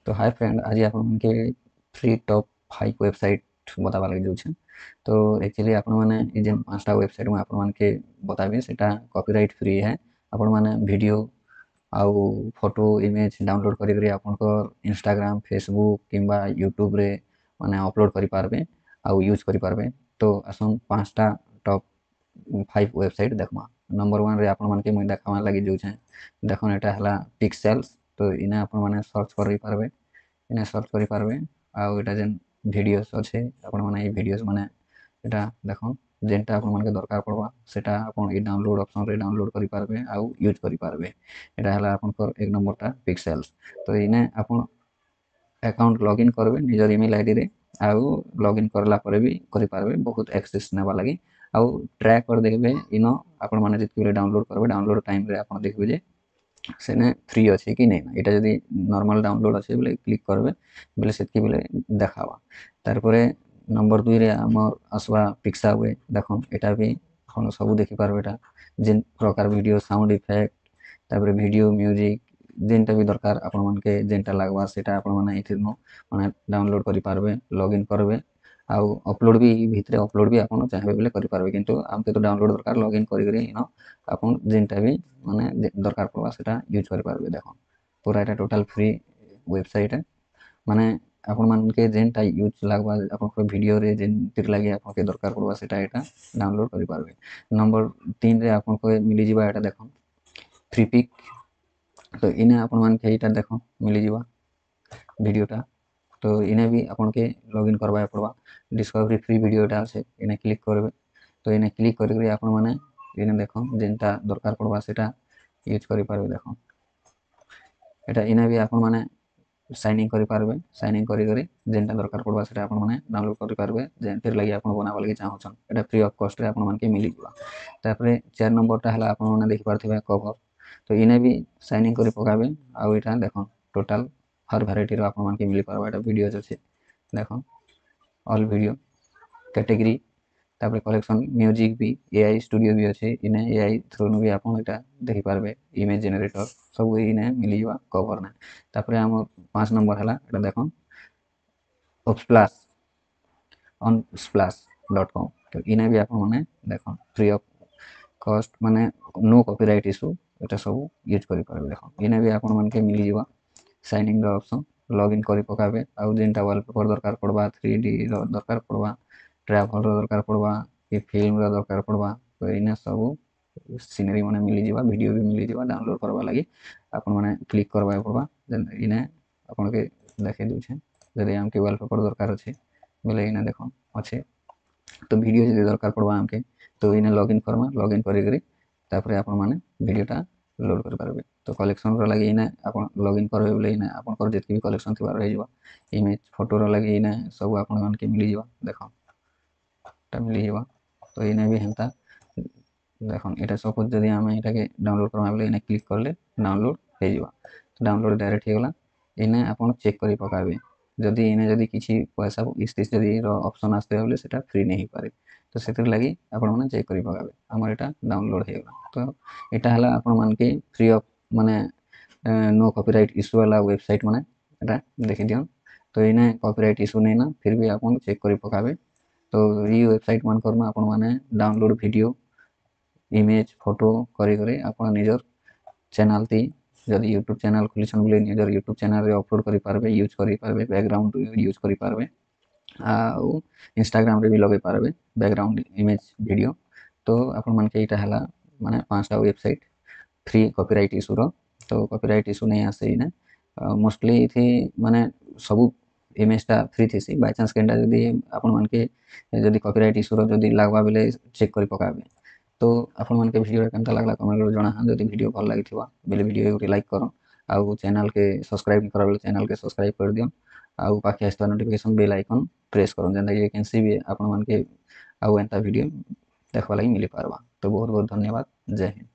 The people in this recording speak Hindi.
तो हाय फ्रेंड, आज आपण के फ्री टॉप 5 वेबसाइट बतावा लगे जाउछे। तो एक्चुअली आपण माने ई जेन 5टा वेबसाइट में आपण मान के बताबे सेटा कॉपीराइट फ्री है। आपण माने वीडियो आउ फोटो इमेज डाउनलोड करी करी आपण को इंस्टाग्राम फेसबुक किंबा यूट्यूब रे माने अपलोड करी पारबे आउ यूज करी पारबे। तो आसन 5टा टॉप 5 वेबसाइट देखमा। नंबर 1 रे आपण मान के मुई देखावा लगी जाउछे। देखन एटा हला पिक्सेल्स। तो इने आपण माने सर्च करी पारबे, इने सर्च करि पारबे। आउ एटा जेन वीडियोस अच्छे आपण माने ई वीडियोस माने एटा देखो जेनटा आपण मानके दरकार पड़वा सेटा आपण ई डाउनलोड ऑप्शन रे डाउनलोड करि पारबे आउ यूज करि पारबे। एटा हला आपनकर एक नंबरटा पिक्सेल्स। तो इने आपण अकाउंट लॉगिन करबे निजर ईमेल आईडी रे आउ लॉगिन करला परे भी करि पारबे बहुत एक्सेस नेबा लागि। आउ ट्रैक कर देखबे इनो आपण माने जितके बेले डाउनलोड करबे डाउनलोड टाइम रे आपण देखबे जे सेने फ्री अच्छे कि नहीं। एटा जदि नॉर्मल डाउनलोड अच्छे बोले क्लिक करबे बोले सेतकी बोले देखावा। तारपरे नंबर 2 रे हमर आसवा पिक्सावे देखो एटा भी आपण सब देखि पारबे। एटा जेन प्रकार वीडियो साउंड इफेक्ट तारपरे वीडियो म्यूजिक जेनटा भी दरकार आपण मानके जेनटा लागवा सेटा आपण माने इथिनो माने डाउनलोड करि पारबे लॉगिन करबे आउ अपलोड भी भितरे अपलोड भी आपण चाहबे बोले करि पारबे। किंतु हमके तो डाउनलोड दरकार लॉगिन करि करि इनो आपण जेनटा भी माने दरकार पड़वा सेटा यूज करि पारबे। देखो पूरा एटा टोटल फ्री वेबसाइट है। माने आपण मानके जेनटा यूज लागबा आपण को वीडियो रे जेन तिर लागि आपण के दरकार पड़वा सेटा एटा डाउनलोड करि पारबे। नंबर 3 रे आपण को मिली जिबा एटा देखो फ्री पिक। तो इने आपण मानके एटा देखो मिली जिबा वीडियोटा। तो इने भी आपण के लॉगिन करबा पड़वा। डिस्कवरी फ्री वीडियोटा আছে इने क्लिक करबे। तो इने क्लिक करी आपण माने इने देखो जेनटा दरकार पड़वा सेटा यूज करि पारबे। देखो एटा इने भी आपण माने साइन इन करि पारबे। साइन इन करी करी जेनटा दरकार पड़वा सेटा आपण माने डाउनलोड करि पारबे जेनतिर लागि आपण बनावा लागि चाहछन। एटा फ्री ऑफ कॉस्ट रे आपण मानके मिली जिबा। तारपरे 4 नंबरटा हला आपण माने देखि पारथिबे कवर। तो इने भी साइन इन करि पकाबे आउ एटा देखो टोटल हर वैरायटी रो आपण मानके मिली पारबा। एटा वीडियोस अछि देखो ऑल वीडियो कैटेगरी तापर कलेक्शन म्यूजिक भी एआई स्टूडियो भी अच्छे इने एआई थ्रू भी आपण एटा देखि पारबे इमेज जनरेटर सब इने मिली जावा कवर ने। तापर हम 5 नंबर हला एटा देखो अपस्प्लाश ऑन splash.com। तो इने भी आपण माने देखो फ्री ऑफ कॉस्ट माने नो कॉपीराइट इशू एटा सब यूज करि पारबे। देखो इने भी आपण मानके मिली जावा साइन इन रो ऑप्शन लॉगिन करि पकाबे आउ जेनटा वॉलपेपर दरकार पड़वा 3D रो दरकार पड़वा ट्रैवल रो दरकार पड़वा कि फिल्म रो दरकार पड़वा। तो इने सब सीनरी माने मिली जिबा वीडियो भी मिली जिबा डाउनलोड करबा लागि आपण माने क्लिक करबा पड़वा। इने आपण के देखै दउ छै जदि हमके वॉलपेपर दरकार अछि बोले इने देखो अच्छे। तो वीडियो जदि दरकार पड़वा हमके तो इने लॉगिन करमा लॉगिन करी करी तापरे आपण माने वीडियोटा लोड कर पारबे। तो कलेक्शन रो लागि इने आपण लॉगिन करबे बोले इने आपण कर जेतकी भी कलेक्शन थिबा रहि जिबा। इमेज फोटो रो लागि इने सब आपण मानके मिली जिबा देखो टा मिली जिबा। तो इने भी हेंता देखो एटा सपोज जदि हम एटा के डाउनलोड करबा बोले इने क्लिक करले डाउनलोड हे जिबा। तो डाउनलोड डायरेक्ट हे गला। इने आपण चेक करि पकाबे जदि इने जदि किछि पैसा इस्तिस जदि रो ऑप्शन आस्ते बोले सेटा फ्री नहीं पारे। तो सेतिर लागि आपण माने चेक करि पकाबे हमर एटा डाउनलोड हे गला। तो एटा हला आपण मानके फ्री ऑफ माने नो कॉपीराइट इशू वाला वेबसाइट माने एटा देखि दियन। तो इने कॉपीराइट इशू नै ना फिर भी आपण चेक करि पकाबे। तो ई वेबसाइट मान करना आपण माने डाउनलोड वीडियो इमेज फोटो करी करी आपण निजर चैनल ती जदि यूट्यूब चैनल खोलिछन बोले निजर यूट्यूब चैनल रे अपलोड करि पारबे यूज करि पारबे बैकग्राउंड यूज करि पारबे आउ इंस्टाग्राम रे भी लगे पारबे बैकग्राउंड इमेज वीडियो। तो आपण मानके एटा हला माने 5टा वेबसाइट फ्री कॉपीराइट इशू रो। तो कॉपीराइट इशू नहीं आसे इने मोस्टली इथि माने सब इमेजटा फ्री थिसी बाय चांस केनटा जदि आपण मानके जदि कॉपीराइट इशू रो जदि लागबा बेले चेक करि पकाबे। तो आपण मानके वीडियो केनता लागला कमेंट रे जणा जदि वीडियो भल लागिथिबा बेले वीडियो को लाइक करो आउ चैनल के सब्सक्राइब नहीं करा बेले चैनल के सब्सक्राइब कर दियो आउ पाखे आस्था नोटिफिकेशन बेल आइकन प्रेस करो जेंता कि वैकेंसी भी आपण मानके आउ एंता वीडियो देखबा लागि मिली पारबा। तो बहुत बहुत धन्यवाद। जय हिंद।